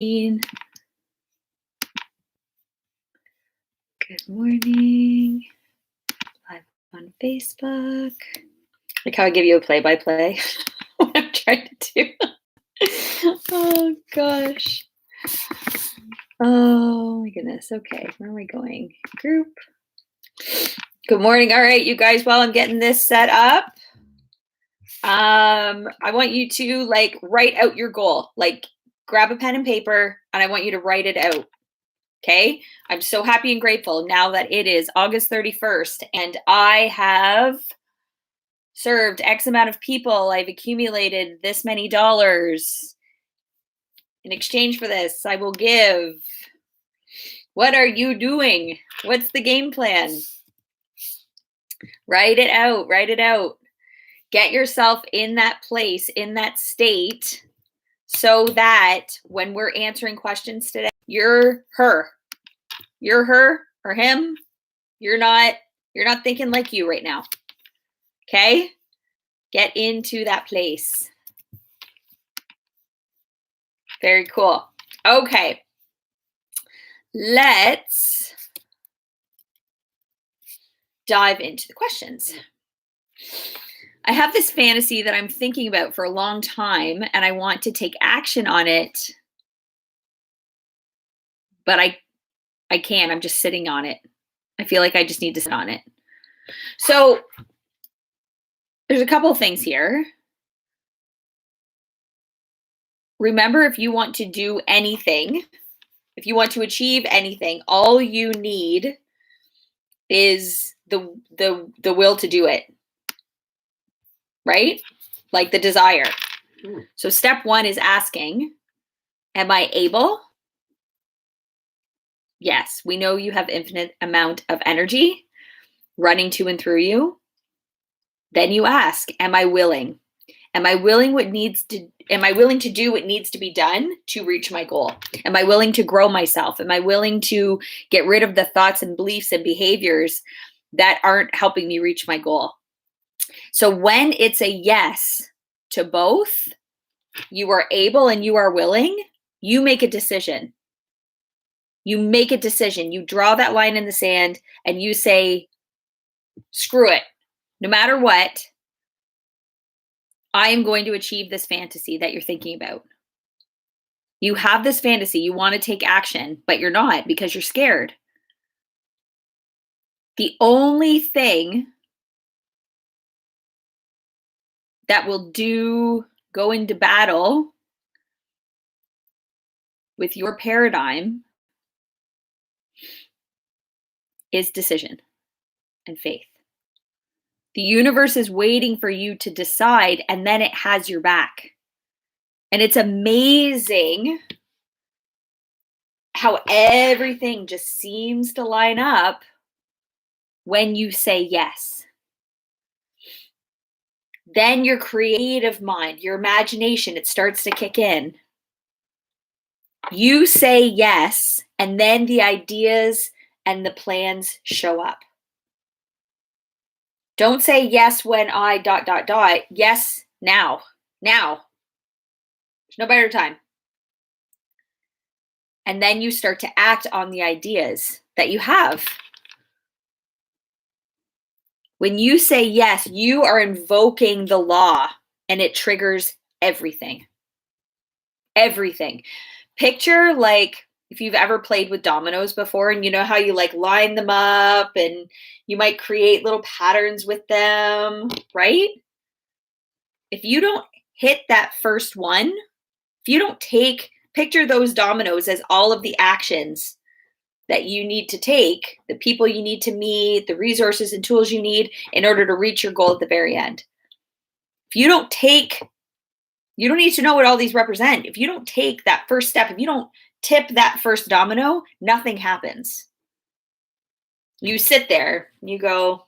Good morning. Live on Facebook. Like how I give you a play-by-play. What I'm trying to do. Oh gosh. Oh my goodness. Okay, where am I going? Group. Good morning. All right, you guys, while I'm getting this set up, I want you to write out your goal. Grab a pen and paper and I want you to write it out. Okay, I'm so happy and grateful now that it is August 31st and I have served X amount of people. I've accumulated this many dollars. In exchange for this, I will give. What are you doing? What's the game plan? Write it out. Write it out. Get yourself in that place, in that state, so that when we're answering questions today, you're her. You're her or him. You're not thinking like you right now. Okay? Get into that place. Very cool. Okay. Let's dive into the questions. I have this fantasy that I'm thinking about for a long time and I want to take action on it, but I can't. I'm just sitting on it. I feel like I just need to sit on it. So there's a couple of things here. Remember, if you want to do anything, if you want to achieve anything, all you need is the will to do it. Right? Like the desire. So step one is asking, am I able? Yes, we know you have infinite amount of energy running to and through you. Then you ask, am I willing? Am I willing to do what needs to be done to reach my goal? Am I willing to grow myself? Am I willing to get rid of the thoughts and beliefs and behaviors that aren't helping me reach my goal? So when it's a yes to both, you are able and you are willing, you make a decision. You make a decision. You draw that line in the sand and you say, screw it. No matter what, I am going to achieve this fantasy that you're thinking about. You have this fantasy. You want to take action, but you're not because you're scared. The only thing that will go into battle with your paradigm is decision and faith. The universe is waiting for you to decide, and then it has your back. And it's amazing how everything just seems to line up when you say yes. Then your creative mind, your imagination, it starts to kick in. You say yes, and then the ideas and the plans show up. Don't say yes when I ... Yes, now. Now. There's no better time. And then you start to act on the ideas that you have. When you say yes, you are invoking the law and it triggers everything. Everything. Picture if you've ever played with dominoes before and you know how you line them up and you might create little patterns with them, right? If you don't hit that first one, if you don't picture those dominoes as all of the actions that you need to take, the people you need to meet, the resources and tools you need in order to reach your goal at the very end. If you don't you don't need to know what all these represent. If you don't take that first step, if you don't tip that first domino, nothing happens. You sit there, you go,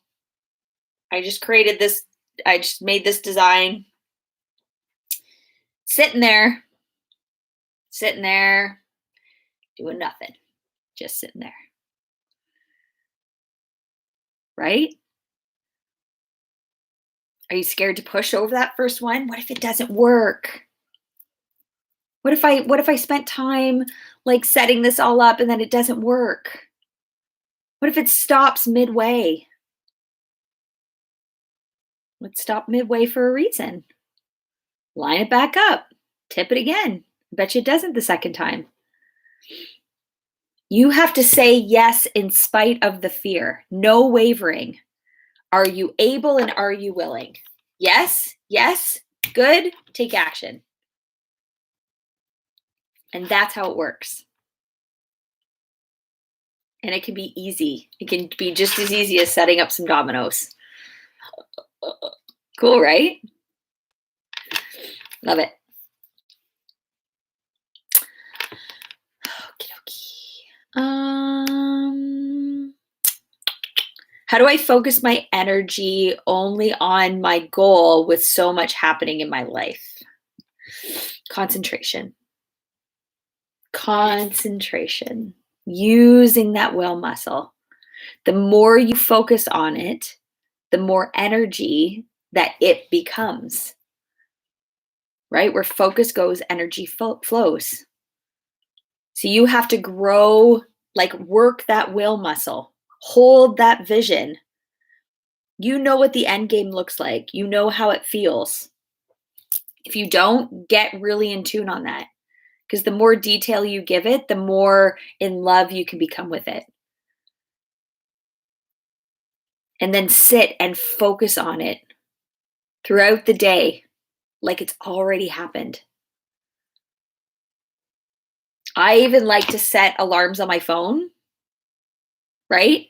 I just created this, I just made this design. Sitting there, doing nothing, just sitting there. Right? Are you scared to push over that first one? What if it doesn't work? What if I spent time like setting this all up and then it doesn't work? What if it stops midway? Let's stop midway for a reason. Line it back up. Tip it again. Bet you it doesn't the second time. You have to say yes in spite of the fear. No wavering. Are you able and are you willing? Yes, yes, good. Take action. And that's how it works. And it can be easy. It can be just as easy as setting up some dominoes. Cool, right? Love it. Okie dokie. How do I focus my energy only on my goal with so much happening in my life? Concentration. Concentration. Using that will muscle. The more you focus on it, the more energy that it becomes. Right? Where focus goes, energy flows. So you have to grow, like work that will muscle. Hold that vision. You know what the end game looks like. You know how it feels. If you don't, get really in tune on that. Because the more detail you give it, the more in love you can become with it. And then sit and focus on it throughout the day like it's already happened. I even like to set alarms on my phone, right?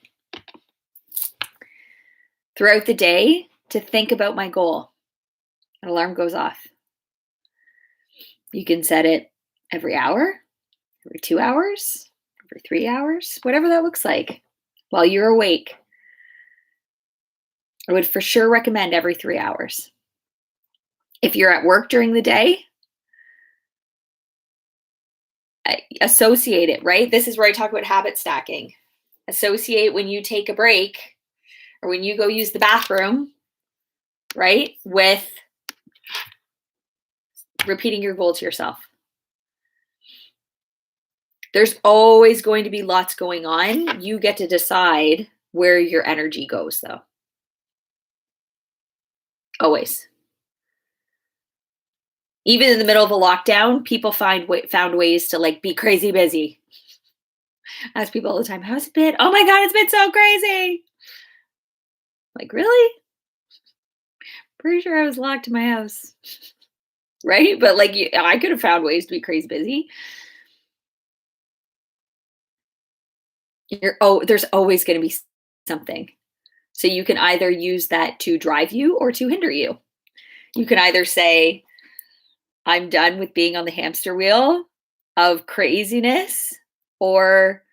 Throughout the day to think about my goal. An alarm goes off. You can set it every hour, every 2 hours, every 3 hours, whatever that looks like while you're awake. I would for sure recommend every 3 hours. If you're at work during the day, associate it, right? This is where I talk about habit stacking. Associate when you take a break or when you go use the bathroom, right? With repeating your goal to yourself. There's always going to be lots going on. You get to decide where your energy goes, though. Always. Even in the middle of a lockdown, people found ways to like be crazy busy. I ask people all the time, how's it been? Oh my God, it's been so crazy. Like, really? Pretty sure I was locked in my house. Right? But like, I could have found ways to be crazy busy. There's always going to be something. So you can either use that to drive you or to hinder you. You can either say, I'm done with being on the hamster wheel of craziness, or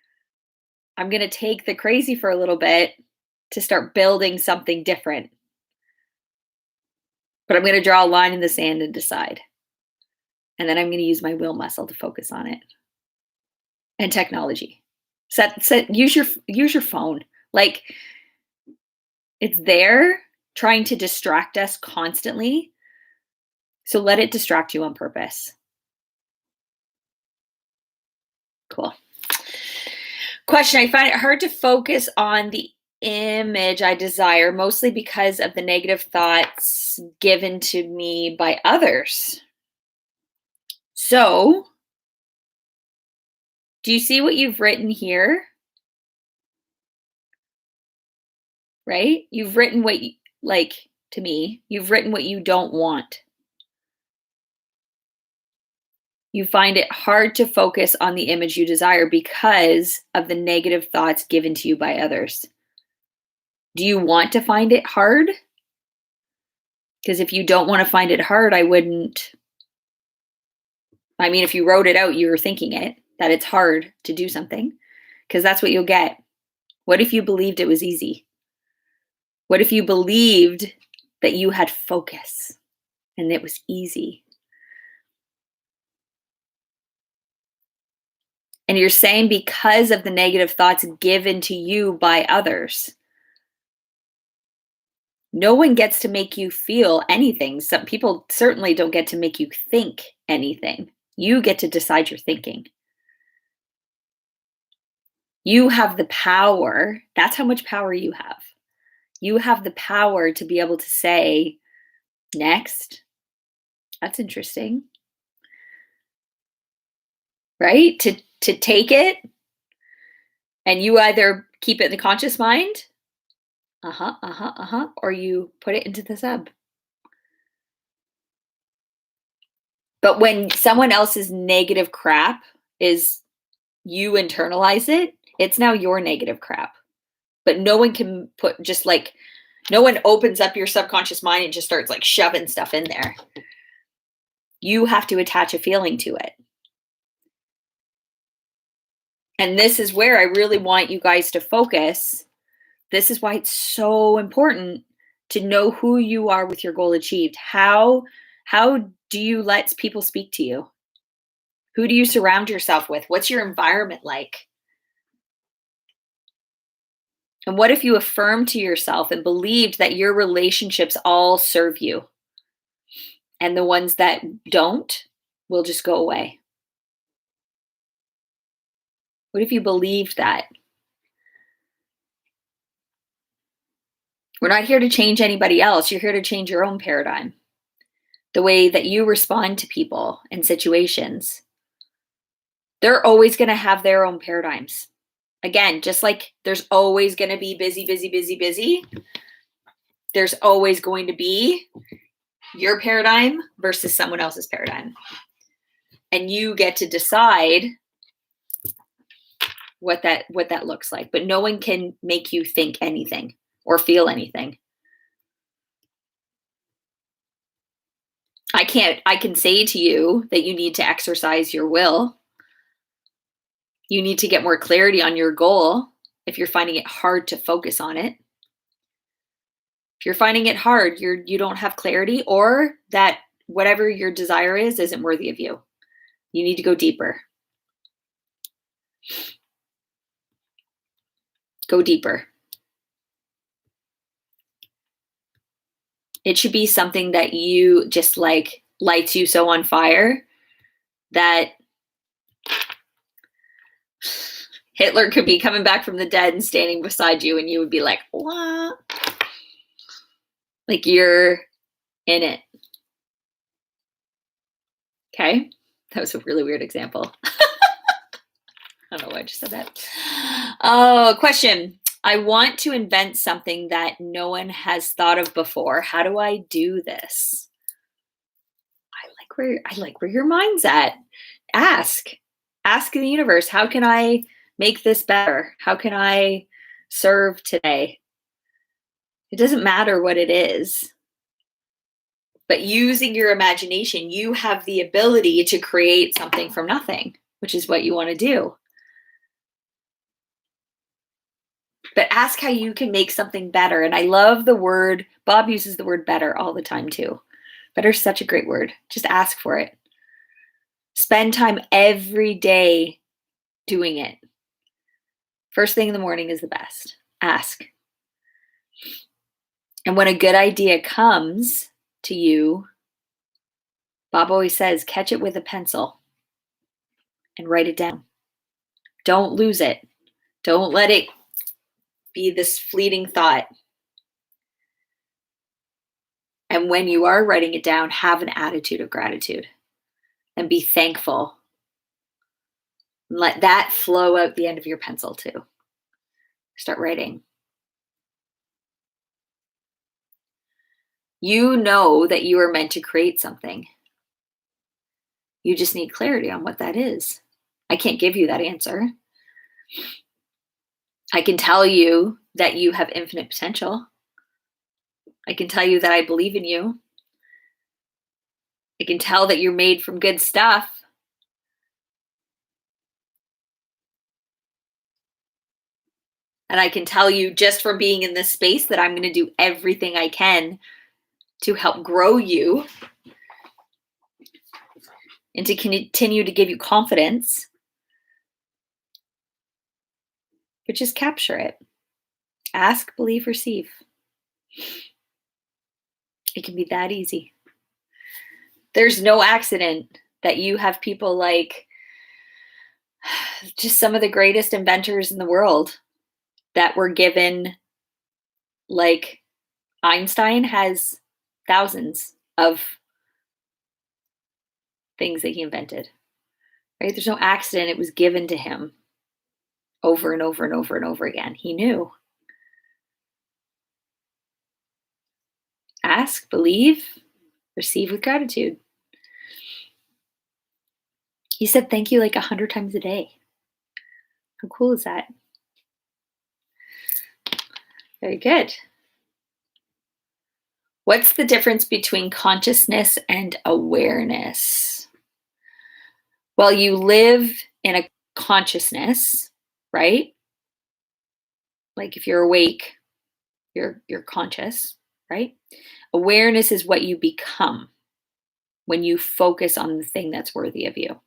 I'm going to take the crazy for a little bit to start building something different. But I'm going to draw a line in the sand and decide. And then I'm going to use my will muscle to focus on it. And technology. Use your phone. Like, it's there trying to distract us constantly. So let it distract you on purpose. Cool. Question. I find it hard to focus on the image I desire, mostly because of the negative thoughts given to me by others. So, do you see what you've written here? Right? You've written what you, like, to me, you've written what you don't want. You find it hard to focus on the image you desire because of the negative thoughts given to you by others. Do you want to find it hard? Because if you don't want to find it hard, I wouldn't. I mean, if you wrote it out, you were thinking it, that it's hard to do something, because that's what you'll get. What if you believed it was easy? What if you believed that you had focus and it was easy? And you're saying because of the negative thoughts given to you by others. No one gets to make you feel anything. Some people certainly don't get to make you think anything. You get to decide your thinking. You have the power. That's how much power you have. You have the power to be able to say, next. That's interesting. Right? To take it, and you either keep it in the conscious mind, or you put it into the sub. But when someone else's negative crap is, you internalize it, it's now your negative crap. But no one can put, just like, no one opens up your subconscious mind and just starts like shoving stuff in there. You have to attach a feeling to it. And this is where I really want you guys to focus. This is why it's so important to know who you are with your goal achieved. How do you let people speak to you? Who do you surround yourself with? What's your environment like? And what if you affirmed to yourself and believed that your relationships all serve you, and the ones that don't will just go away? What if you believed that? We're not here to change anybody else. You're here to change your own paradigm. The way that you respond to people and situations. They're always going to have their own paradigms. Again, just like there's always going to be busy, busy, busy, busy. There's always going to be your paradigm versus someone else's paradigm. And you get to decide what that looks like. But no one can make you think anything or feel anything. I can say to you that you need to exercise your will. You need to get more clarity on your goal if you're finding it hard to focus on it. If you're finding it hard, you don't have clarity, or that whatever your desire is isn't worthy of you. You need to go deeper. Go deeper. It should be something that you just like lights you so on fire that Hitler could be coming back from the dead and standing beside you, and you would be like, what? Like you're in it. Okay? That was a really weird example. I don't know why I just said that. Oh, question. I want to invent something that no one has thought of before. How do I do this? I like where your mind's at. Ask the universe, how can I make this better? How can I serve today? It doesn't matter what it is. But using your imagination, you have the ability to create something from nothing, which is what you want to do. But ask how you can make something better. And I love the word, Bob uses the word better all the time too. Better is such a great word. Just ask for it. Spend time every day doing it. First thing in the morning is the best. Ask. And when a good idea comes to you, Bob always says, catch it with a pencil and write it down. Don't lose it. Don't let it be this fleeting thought. And when you are writing it down, have an attitude of gratitude and be thankful. And let that flow out the end of your pencil too. Start writing. You know that you are meant to create something. You just need clarity on what that is. I can't give you that answer. I can tell you that you have infinite potential. I can tell you that I believe in you. I can tell that you're made from good stuff. And I can tell you just from being in this space that I'm going to do everything I can to help grow you and to continue to give you confidence. But just capture it. Ask, believe, receive. It can be that easy. There's no accident that you have people like just some of the greatest inventors in the world that were given, like Einstein has thousands of things that he invented, right? There's no accident. It was given to him over and over and over and over again. He knew. Ask, believe, receive with gratitude. He said thank you like 100 times a day. How cool is that? Very good. What's the difference between consciousness and awareness? Well, you live in a consciousness, right? Like if you're awake, you're conscious, right? Awareness is what you become when you focus on the thing that's worthy of you.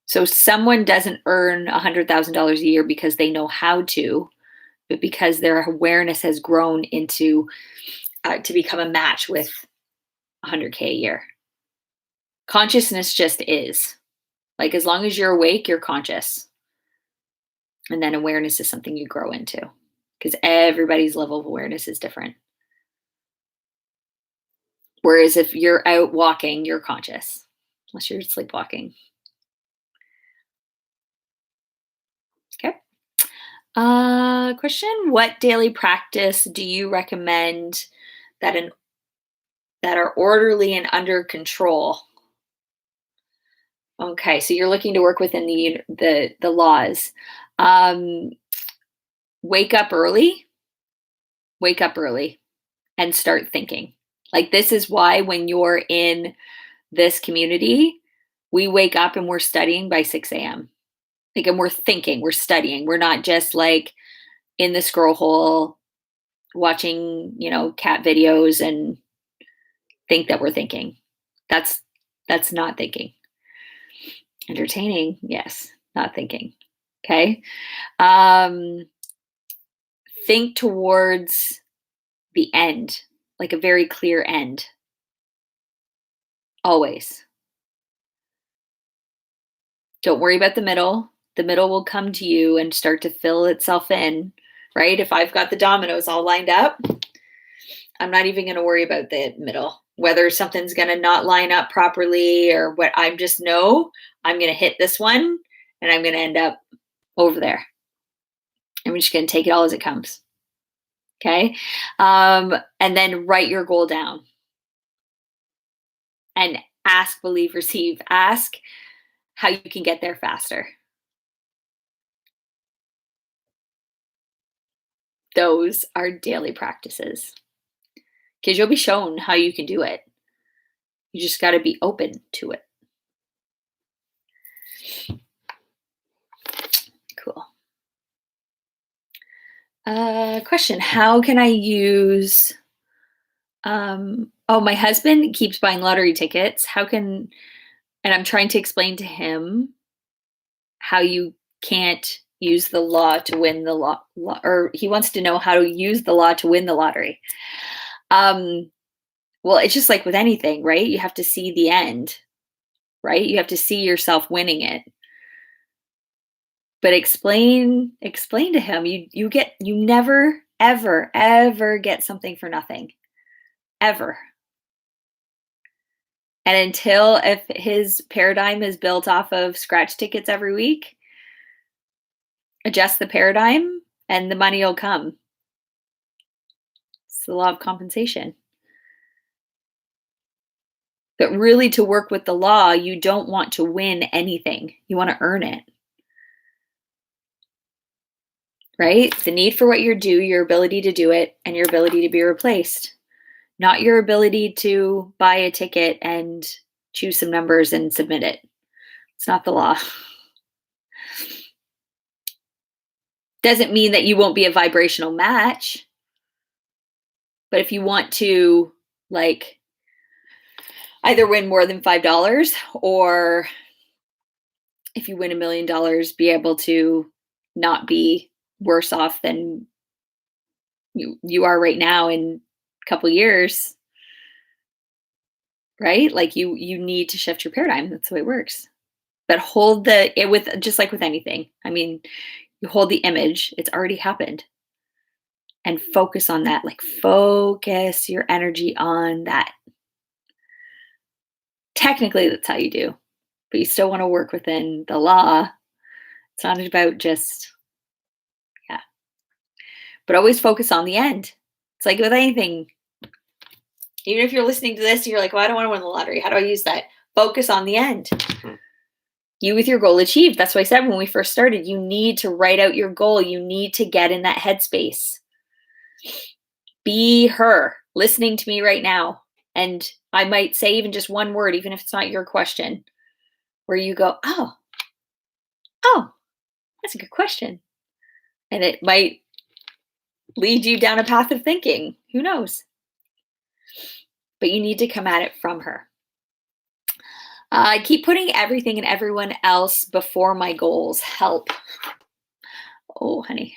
So someone doesn't earn $100,000 a year because they know how to, but because their awareness has grown into to become a match with 100K a year. Consciousness just is. Like as long as you're awake, you're conscious. And then awareness is something you grow into because everybody's level of awareness is different. Whereas if you're out walking, you're conscious, unless you're sleepwalking. Okay. Question: what daily practice do you recommend that are orderly and under control? Okay, so you're looking to work within the laws. Wake up early. Wake up early and start thinking. Like this is why when you're in this community, we wake up and we're studying by 6 a.m. Like, and we're thinking, we're studying. We're not just like in the scroll hole watching, cat videos and think that we're thinking. That's not thinking. Entertaining, yes, not thinking. Okay. Think towards the end, like a very clear end. Always. Don't worry about the middle. The middle will come to you and start to fill itself in, right? If I've got the dominoes all lined up, I'm not even going to worry about the middle, whether something's going to not line up properly or what. I just know I'm going to hit this one and I'm going to end up over there. I'm just going to take it all as it comes. Okay. And then write your goal down and ask, believe, receive. Ask how you can get there faster. Those are daily practices because you'll be shown how you can do it. You just got to be open to it. Cool. Question: how can I use? My husband keeps buying lottery tickets. And I'm trying to explain to him how you can't use the law to win the law, or he wants to know how to use the law to win the lottery. Well, it's just like with anything, right? You have to see the end, right? You have to see yourself winning it. But explain to him, you never, ever, ever get something for nothing. Ever. And until if his paradigm is built off of scratch tickets every week, adjust the paradigm and the money will come. It's the law of compensation. But really, to work with the law, you don't want to win anything. You want to earn it. Right? The need for what you do, your ability to do it, and your ability to be replaced. Not your ability to buy a ticket and choose some numbers and submit it. It's not the law. Doesn't mean that you won't be a vibrational match. But if you want to, like, either win more than $5 or if you win $1 million, be able to not be worse off than you are right now in a couple years, right? Like you need to shift your paradigm. That's the way it works. But hold it with, just like with anything. I mean, you hold the image, it's already happened. And focus on that. Like focus your energy on that. Technically, that's how you do, but you still want to work within the law. It's not about just, yeah. But always focus on the end. It's like with anything. Even if you're listening to this and you're like, well, I don't want to win the lottery. How do I use that? Focus on the end. You with your goal achieved. That's why I said when we first started, you need to write out your goal. You need to get in that headspace. Be her listening to me right now. And I might say even just one word, even if it's not your question, where you go, oh, that's a good question. And it might lead you down a path of thinking. Who knows? But you need to come at it from her. I keep putting everything and everyone else before my goals. Help. Oh, honey.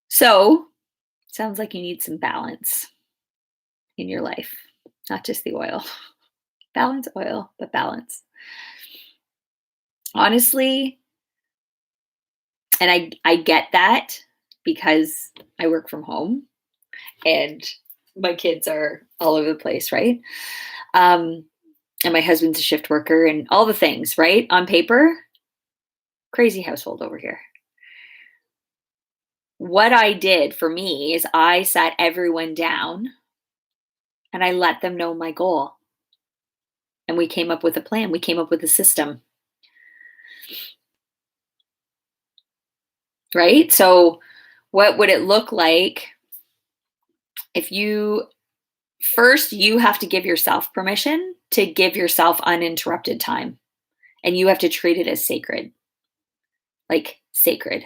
So, sounds like you need some balance in your life, not just the oil. Balance oil, but balance. Honestly, and I get that because I work from home and my kids are all over the place, right? And my husband's a shift worker and all the things, right? On paper, crazy household over here. What I did for me is I sat everyone down and I let them know my goal. And we came up with a plan. We came up with a system. Right? So, what would it look like if you have to give yourself permission to give yourself uninterrupted time, and you have to treat it as sacred, like sacred.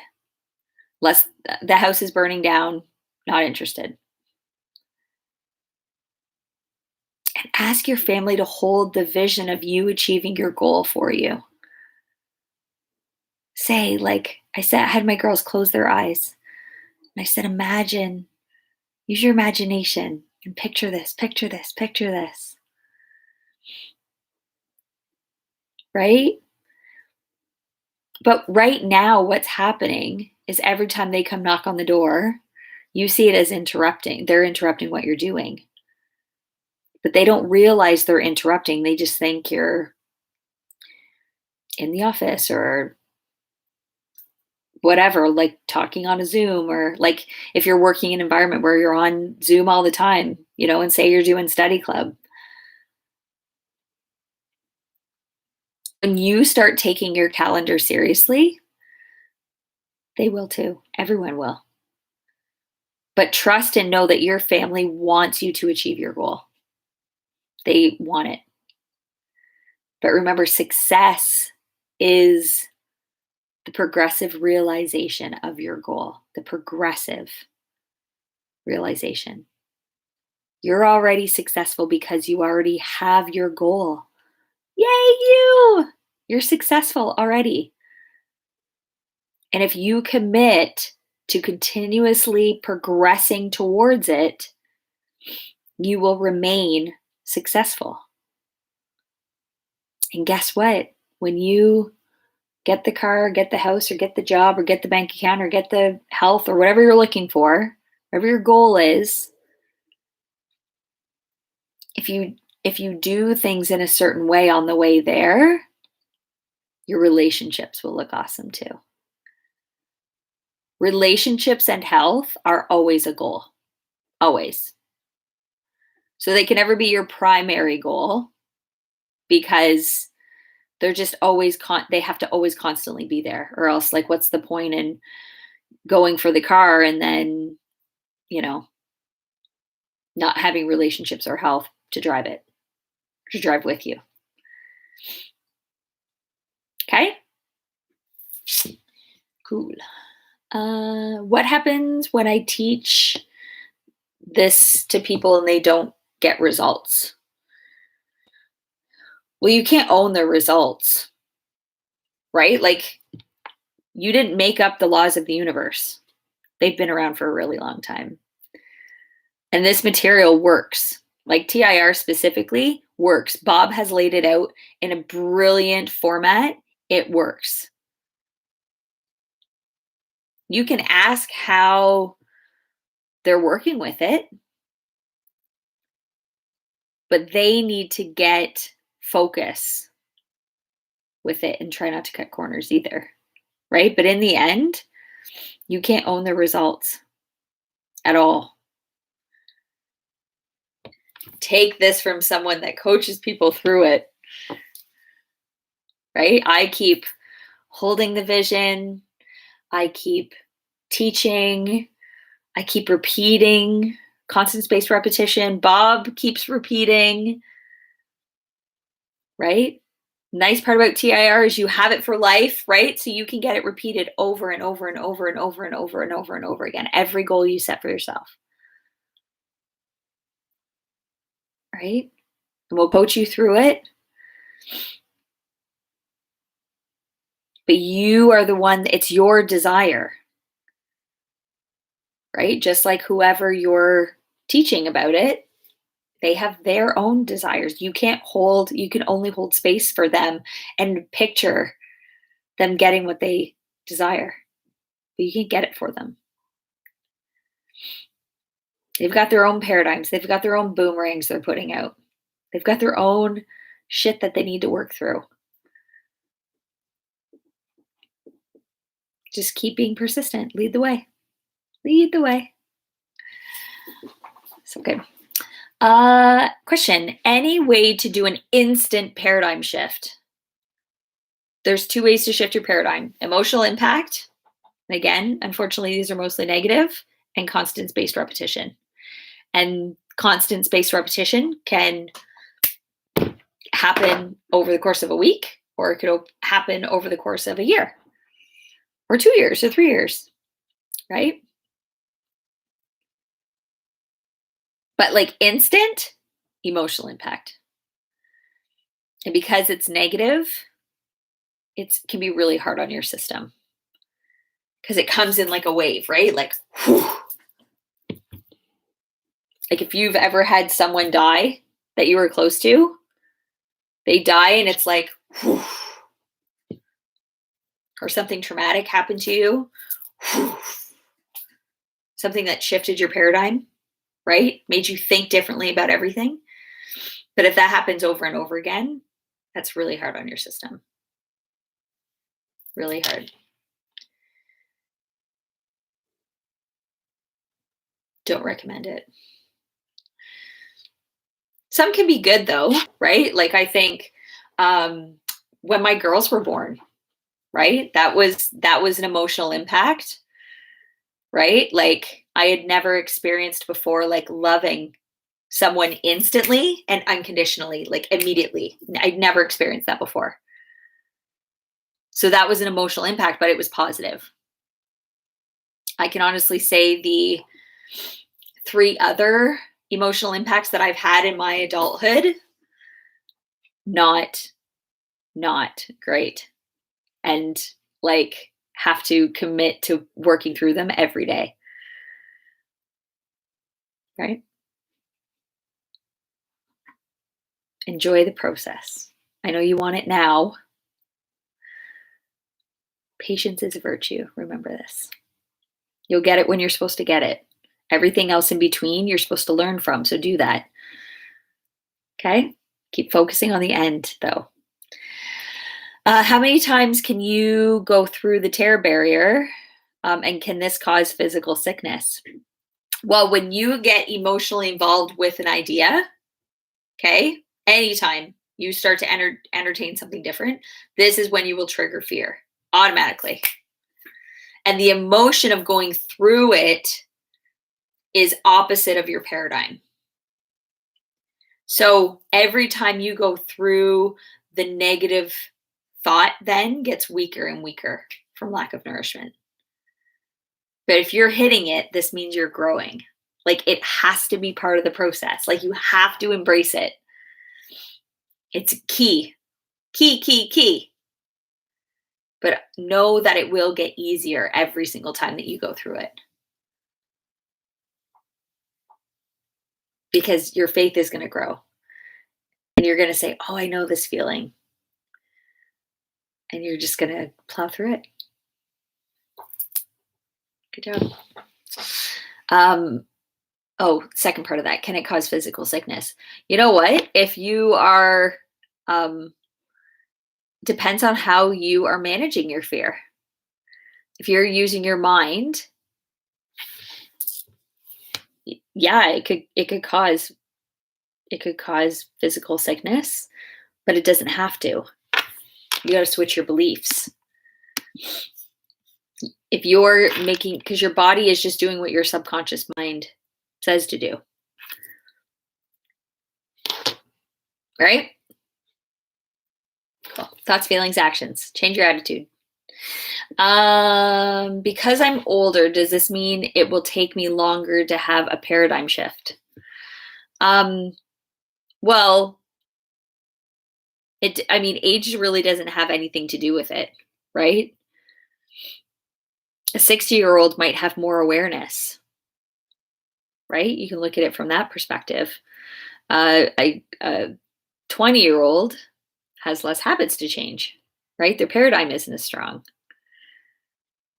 Less the house is burning down, not interested. And ask your family to hold the vision of you achieving your goal for you. Say, like I said, I had my girls close their eyes. And I said, imagine, use your imagination and picture this, picture this, picture this. Right? But right now, what's happening is every time they come knock on the door, you see it as interrupting. They're interrupting what you're doing. But they don't realize they're interrupting. They just think you're in the office or whatever, like talking on a Zoom, or like if you're working in an environment where you're on Zoom all the time, and say you're doing study club. When you start taking your calendar seriously, they will too. Everyone will. But trust and know that your family wants you to achieve your goal. They want it. But remember, success is the progressive realization of your goal, the progressive realization. You're already successful because you already have your goal. Yay, you! You're successful already. And if you commit to continuously progressing towards it, you will remain successful. And guess what? When you get the car, get the house, or get the job, or get the bank account, or get the health, or whatever you're looking for, whatever your goal is, if you do things in a certain way on the way there, your relationships will look awesome too. Relationships and health are always a goal. Always. So they can never be your primary goal because they're just always they have to always constantly be there, or else, like, what's the point in going for the car and then not having relationships or health to drive with you. Okay, cool. What happens when I teach this to people and they don't get results? Well, you can't own the results, right? Like, you didn't make up the laws of the universe. They've been around for a really long time. And this material works. like TIR specifically, works. Bob has laid it out in a brilliant format. It works. You can ask how they're working with it, but they need to get focus with it and try not to cut corners either, right? But in the end, you can't own the results at all. Take this from someone that coaches people through it, right? I keep holding the vision. I keep teaching. I keep repeating, constant spaced repetition. Bob keeps repeating, right? Nice part about TIR is you have it for life, right? So you can get it repeated over and over and over and over and over and over and over again. Every goal you set for yourself, right? And we'll coach you through it. But you are the one, it's your desire, right? Just like whoever you're teaching about it, they have their own desires. You can only hold space for them and picture them getting what they desire. But you can get it for them. They've got their own paradigms. They've got their own boomerangs they're putting out. They've got their own shit that they need to work through. Just keep being persistent. Lead the way. Lead the way. So good. Question. Any way to do an instant paradigm shift? There's 2 ways to shift your paradigm. Emotional impact. And again, unfortunately, these are mostly negative, and constant spaced repetition. And constant spaced repetition can happen over the course of a week, or it could happen over the course of a year, or 2 years, or 3 years, right? But like instant, emotional impact. And because it's negative, it can be really hard on your system. Because it comes in like a wave, right? Like, whew. Like if you've ever had someone die that you were close to, they die and it's like, whew. Or something traumatic happened to you, whew. Something that shifted your paradigm, right? Made you think differently about everything. But if that happens over and over again, that's really hard on your system. Really hard. Don't recommend it. Some can be good though, right? Like I think when my girls were born, right? That was an emotional impact, right? Like I had never experienced before, like loving someone instantly and unconditionally, like immediately. I'd never experienced that before. So that was an emotional impact, but it was positive. I can honestly say the 3 other emotional impacts that I've had in my adulthood, not great. And like have to commit to working through them every day. Right? Enjoy the process. I know you want it now. Patience is a virtue. Remember this. You'll get it when you're supposed to get it. Everything else in between, you're supposed to learn from. So do that. Okay? Keep focusing on the end, though. How many times can you go through the tear barrier? And can this cause physical sickness? Well, when you get emotionally involved with an idea, okay, anytime you start to entertain something different, this is when you will trigger fear automatically. And the emotion of going through it is opposite of your paradigm. So every time you go through, the negative thought then gets weaker and weaker from lack of nourishment. But if you're hitting it, this means you're growing. Like it has to be part of the process. Like you have to embrace it. It's key. But know that it will get easier every single time that you go through it. because your faith is going to grow. And you're going to say, oh, I know this feeling. And you're just going to plow through it. Good job. Second part of that. Can it cause physical sickness? You know what? If you are, depends on how you are managing your fear. If you're using your mind, yeah, it could cause physical sickness, but it doesn't have to. You got to switch your beliefs. If you're making, because your body is just doing what your subconscious mind says to do. Right? Cool. Thoughts, feelings, actions. Change your attitude. Because I'm older, does this mean it will take me longer to have a paradigm shift? Well, age really doesn't have anything to do with it, right? A 60-year-old might have more awareness, right? You can look at it from that perspective. A 20-year-old has less habits to change, right? Their paradigm isn't as strong.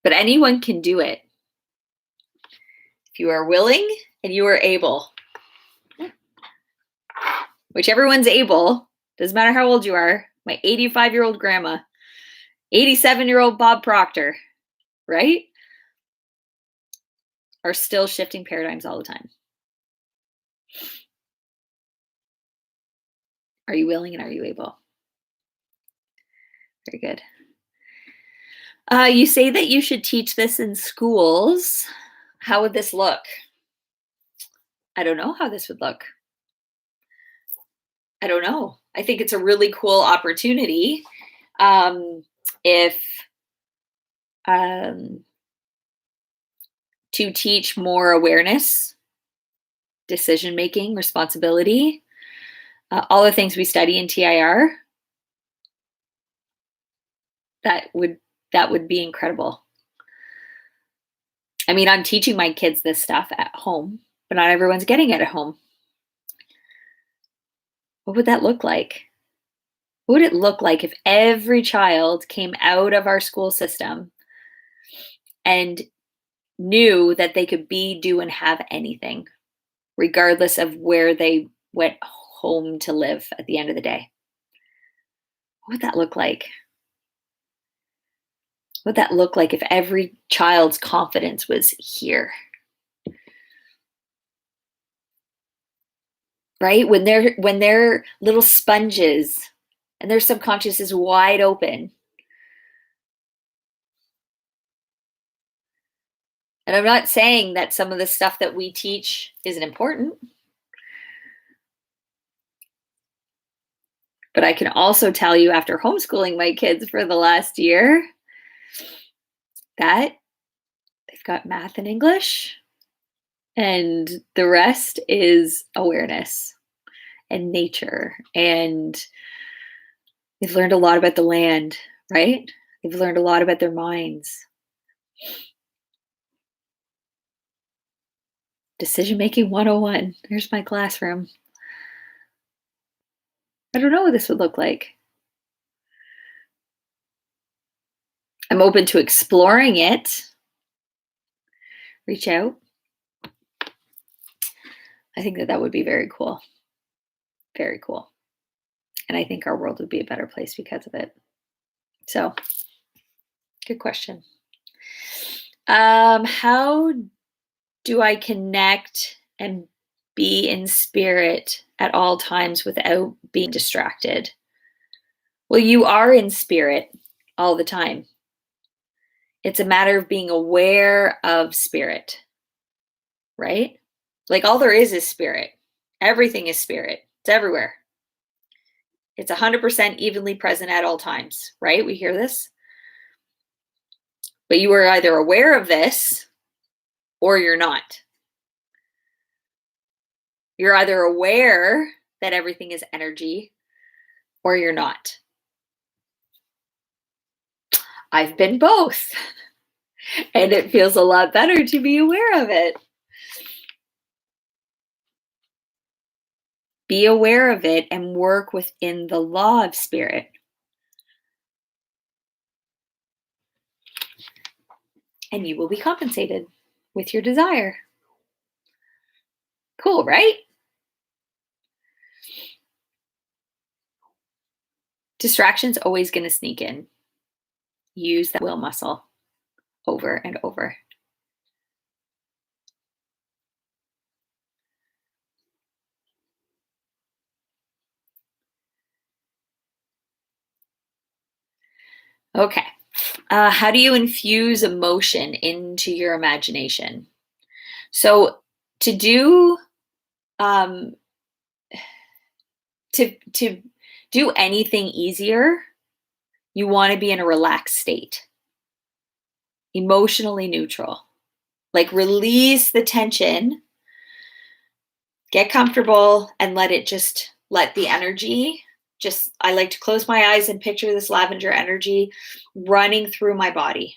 But anyone can do it. If you are willing and you are able. Whichever one's able, doesn't matter how old you are. My 85-year-old grandma, 87-year-old Bob Proctor, right? Are still shifting paradigms all the time. Are you willing and are you able? Very good. You say that you should teach this in schools. How would this look? I don't know how this would look. I don't know. I think it's a really cool opportunity. If to teach more awareness, decision-making, responsibility, all the things we study in TIR, that would be incredible. I mean, I'm teaching my kids this stuff at home, but not everyone's getting it at home. What would that look like? What would it look like if every child came out of our school system and knew that they could be, do, and have anything, regardless of where they went home to live at the end of the day? What would that look like? What would that look like if every child's confidence was here? Right? When they're little sponges and their subconscious is wide open. And I'm not saying that some of the stuff that we teach isn't important. But I can also tell you, after homeschooling my kids for the last year, that they've got math and English, and the rest is awareness and nature. And they've learned a lot about the land, right? They've learned a lot about their minds. Decision-making 101. There's my classroom. I don't know what this would look like. I'm open to exploring it. Reach out. I think that would be very cool. Very cool. And I think our world would be a better place because of it. So, good question. How do I connect and be in spirit at all times without being distracted? Well, you are in spirit all the time. It's a matter of being aware of spirit, right? Like, all there is spirit. Everything is spirit. It's everywhere. It's 100% evenly present at all times, right? We hear this. But you are either aware of this or you're not. You're either aware that everything is energy or you're not. I've been both. And it feels a lot better to be aware of it. Be aware of it and work within the law of spirit. And you will be compensated with your desire. Cool, right? Distraction's always going to sneak in. Use that will muscle over and over. Okay. How do you infuse emotion into your imagination? So to do to do anything easier, you want to be in a relaxed state, emotionally neutral. Like release the tension, get comfortable, and let the energy I like to close my eyes and picture this lavender energy running through my body.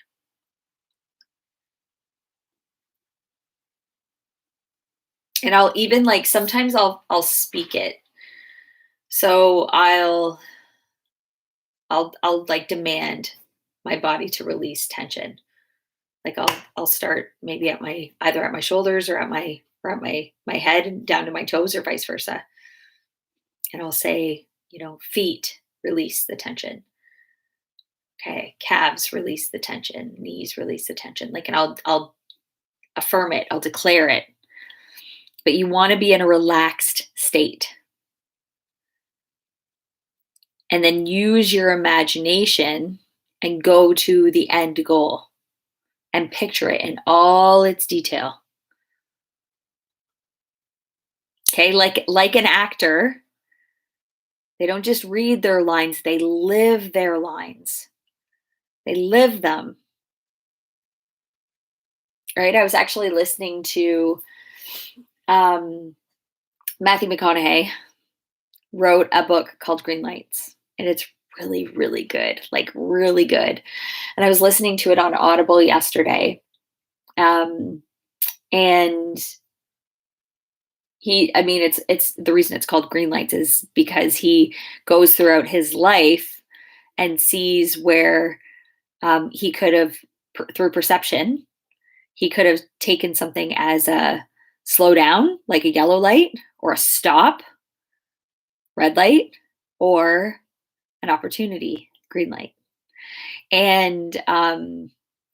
And I'll even sometimes I'll speak it. So I'll like demand my body to release tension. Like I'll start maybe either at my shoulders or at my head and down to my toes or vice versa. And I'll say, feet, release the tension. Okay, calves, release the tension. Knees, release the tension. And I'll affirm it. I'll declare it. But you want to be in a relaxed state. And then use your imagination and go to the end goal and picture it in all its detail. Okay, like an actor, they don't just read their lines, they live their lines. They live them. Right? I was actually listening to Matthew McConaughey wrote a book called Green Lights, and it's really, really good, like really good. And I was listening to it on Audible yesterday. And it's the reason it's called Green Lights is because he goes throughout his life and sees where he could have, through perception, he could have taken something as a slow down, like a yellow light, or a stop, red light, or an opportunity, green light. And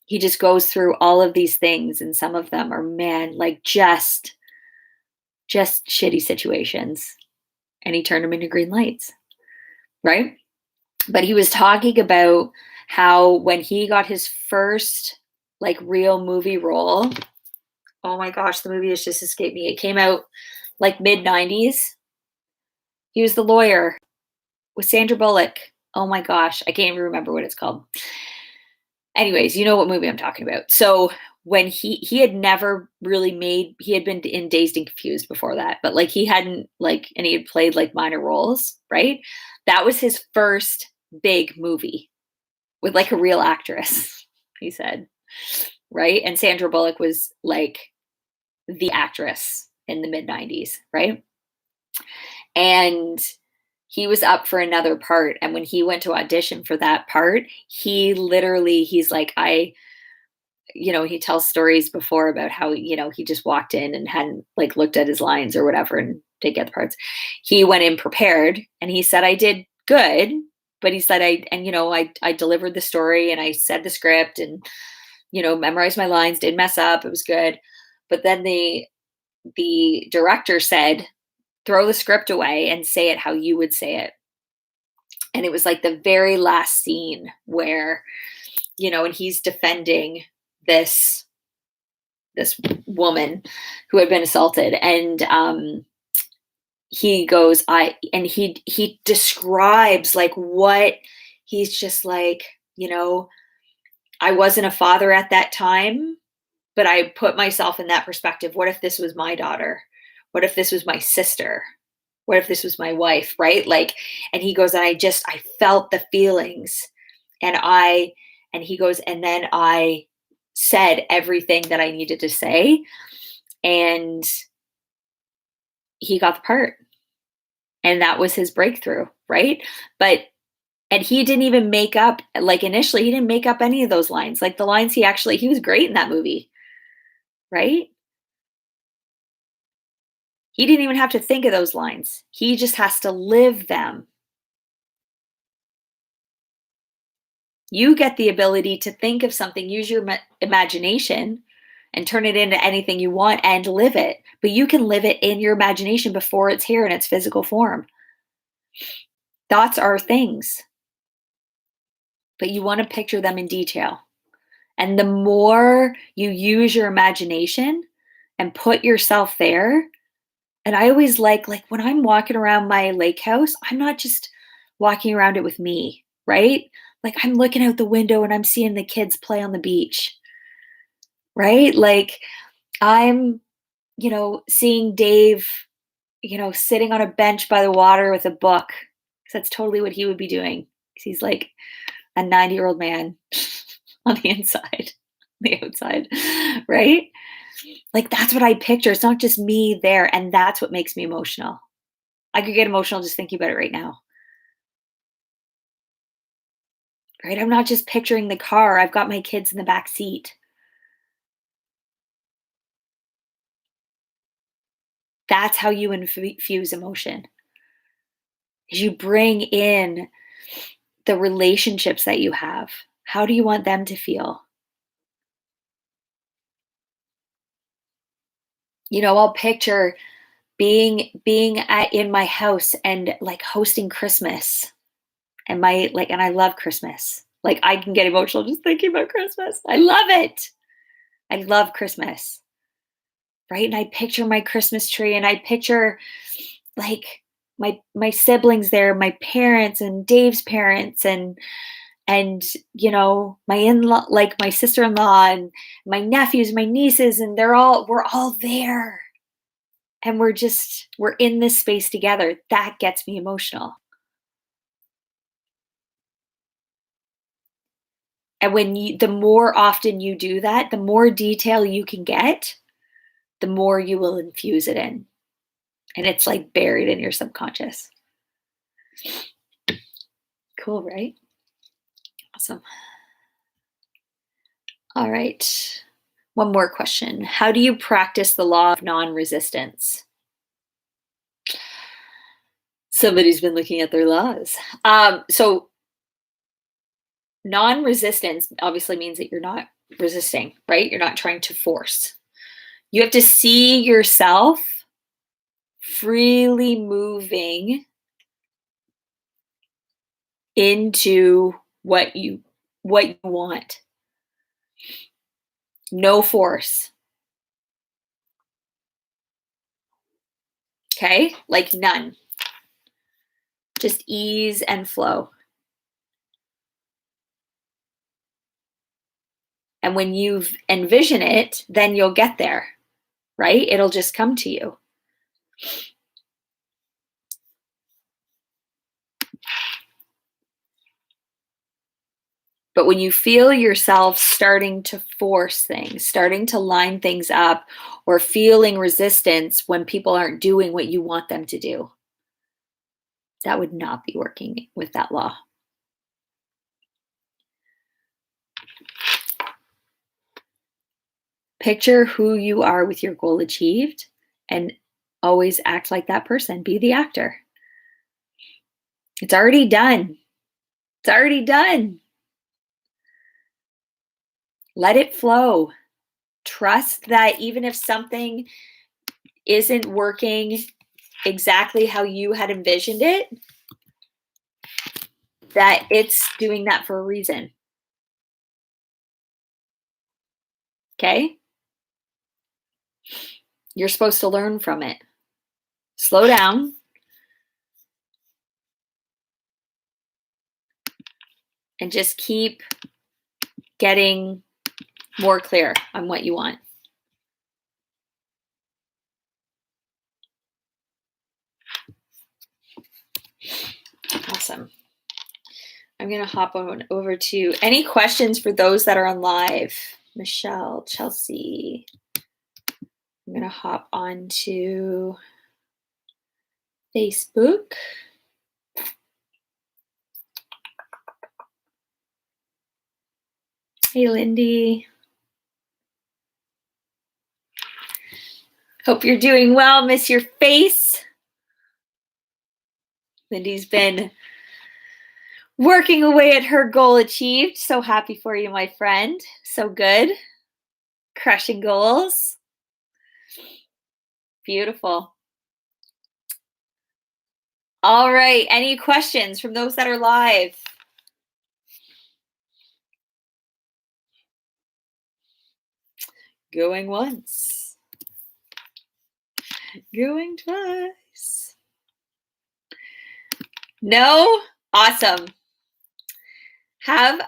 he just goes through all of these things, and some of them are, man, like just shitty situations, and he turned them into green lights, right? But he was talking about how when he got his first like real movie role, oh my gosh, the movie has just escaped me. It came out like mid-90s. He was the lawyer with Sandra Bullock. Oh my gosh, I can't even remember what it's called. Anyways, you know what movie I'm talking about. So when he had never really he had been in Dazed and Confused before that, but like he hadn't and he had played like minor roles, right? That was his first big movie with like a real actress, he said, right? And Sandra Bullock was like the actress in the mid-90s, right? And he was up for another part. And when he went to audition for that part, he's like, he tells stories before about how, he just walked in and hadn't like looked at his lines or whatever and didn't get the parts. He went in prepared and he said, I did good, but he said, I delivered the story and I said the script and, memorized my lines, didn't mess up. It was good. But then the director said, throw the script away and say it how you would say it. And it was like the very last scene where, and he's defending this woman who had been assaulted. And he goes, he describes like what he's just like, I wasn't a father at that time, but I put myself in that perspective. What if this was my daughter? What if this was my sister? What if this was my wife? Right? Like, and he goes, and I felt the feelings and he goes, and then I said everything that I needed to say. And he got the part. And that was his breakthrough, right? And he didn't even make up, like initially, he didn't make up any of those lines. Like the lines he was great in that movie, right? He didn't even have to think of those lines. He just has to live them. You get the ability to think of something, use your imagination, and turn it into anything you want and live it. But you can live it in your imagination before it's here in its physical form. Thoughts are things, but you want to picture them in detail. And the more you use your imagination and put yourself there, and I always like when I'm walking around my lake house, I'm not just walking around it with me, right? Like I'm looking out the window and I'm seeing the kids play on the beach, right? Like I'm, seeing Dave, sitting on a bench by the water with a book. 'Cause that's totally what he would be doing. He's like a 90-year-old man on the inside, the outside, right? Like that's what I picture. It's not just me there. And that's what makes me emotional. I could get emotional just thinking about it right now. Right? I'm not just picturing the car. I've got my kids in the back seat. That's how you infuse emotion. Is you bring in the relationships that you have. How do you want them to feel? I'll picture being in my house and like hosting Christmas. And I love Christmas. Like I can get emotional just thinking about Christmas. I love it. I love Christmas. Right? And I picture my Christmas tree and I picture like my siblings there, my parents and Dave's parents and my in-law, like my sister-in-law and my nephews, my nieces, and we're all there. And we're in this space together. That gets me emotional. And the more often you do that, the more detail you can get, the more you will infuse it in. And it's like buried in your subconscious. Cool, right? Awesome. All right. One more question. How do you practice the law of non-resistance? Somebody's been looking at their laws. So non-resistance obviously means that you're not resisting, right? You're not trying to force. You have to see yourself freely moving into what you want. No force. Okay? Like none. Just ease and flow. And when you envision it, then you'll get there, right? It'll just come to you. But when you feel yourself starting to force things, starting to line things up, or feeling resistance when people aren't doing what you want them to do, that would not be working with that law. Picture who you are with your goal achieved and always act like that person. Be the actor. It's already done. It's already done. Let it flow. Trust that even if something isn't working exactly how you had envisioned it, that it's doing that for a reason. Okay? You're supposed to learn from it. Slow down. And just keep getting more clear on what you want. Awesome. I'm going to hop on over to any questions for those that are on live. Michelle, Chelsea. I'm going to hop on to Facebook. Hey, Lindy. Hope you're doing well. Miss your face. Lindy's been working away at her goal achieved. So happy for you, my friend. So good. Crushing goals. Beautiful. All right. Any questions from those that are live? Going once. Going twice. No? Awesome. Have